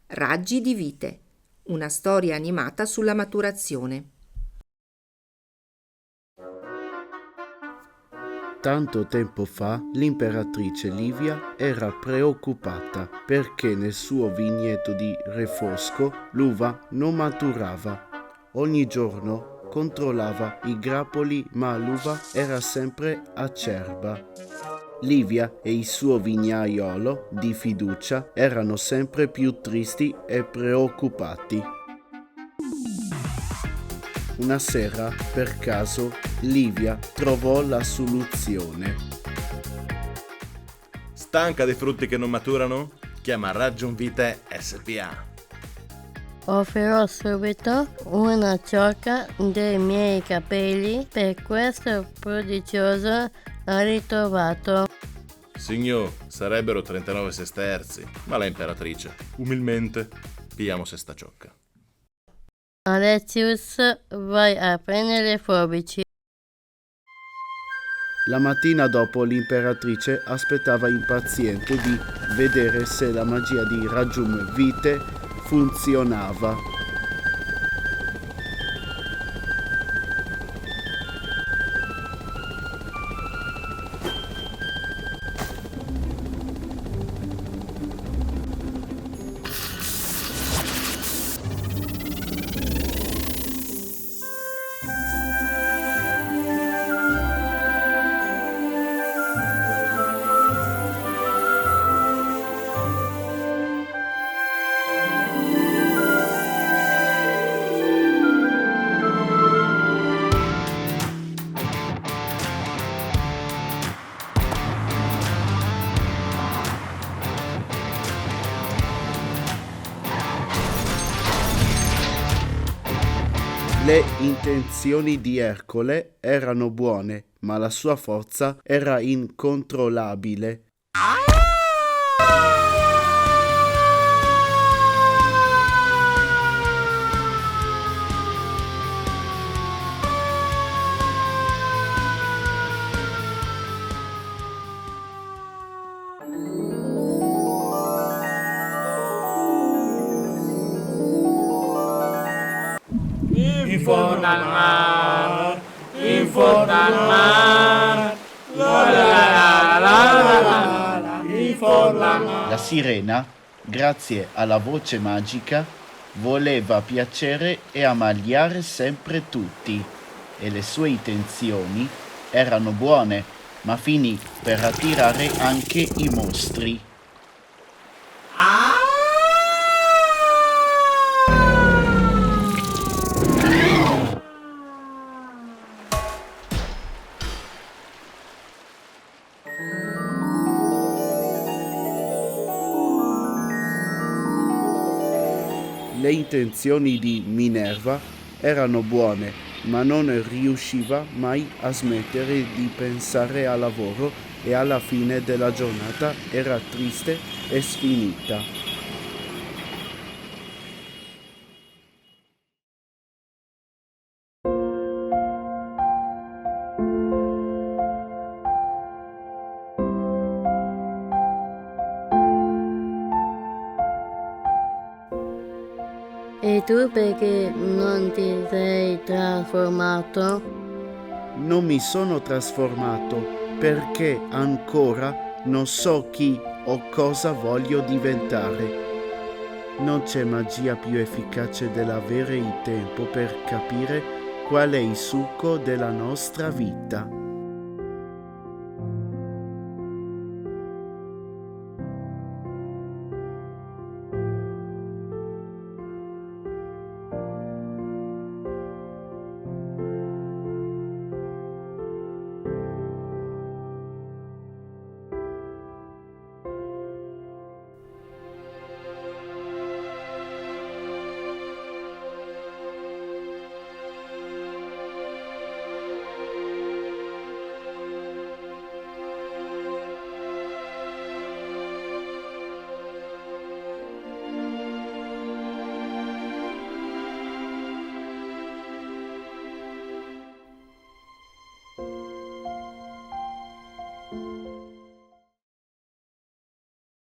Raggi di vite, una storia animata sulla maturazione. Tanto tempo fa l'imperatrice Livia era preoccupata perché nel suo vigneto di Refosco l'uva non maturava. Ogni giorno controllava i grappoli, ma l'uva era sempre acerba. Livia e il suo vignaiolo di fiducia erano sempre più tristi e preoccupati. Una sera, per caso, Livia trovò la soluzione. Stanca dei frutti che non maturano? Chiama Ragion Vite SPA. Offrirò subito una ciocca dei miei capelli per questo prodigioso ritrovato. Signor, sarebbero 39 sesterzi, ma la imperatrice, umilmente, pigliamo sesta ciocca. Alexius, vai a prendere le forbici. La mattina dopo l'imperatrice aspettava impaziente di vedere se la magia di Ragium Vite funzionava. Le intenzioni di Ercole erano buone, ma la sua forza era incontrollabile. In fondo al mar, in fondo al mar, la la la la la la, in fondo al mar. La sirena, grazie alla voce magica, voleva piacere e ammagliare sempre tutti, e le sue intenzioni erano buone, ma finì per attirare anche i mostri. Le intenzioni di Minerva erano buone, ma non riusciva mai a smettere di pensare al lavoro e alla fine della giornata era triste e sfinita. E tu perché non ti sei trasformato? Non mi sono trasformato perché ancora non so chi o cosa voglio diventare. Non c'è magia più efficace dell'avere il tempo per capire qual è il succo della nostra vita.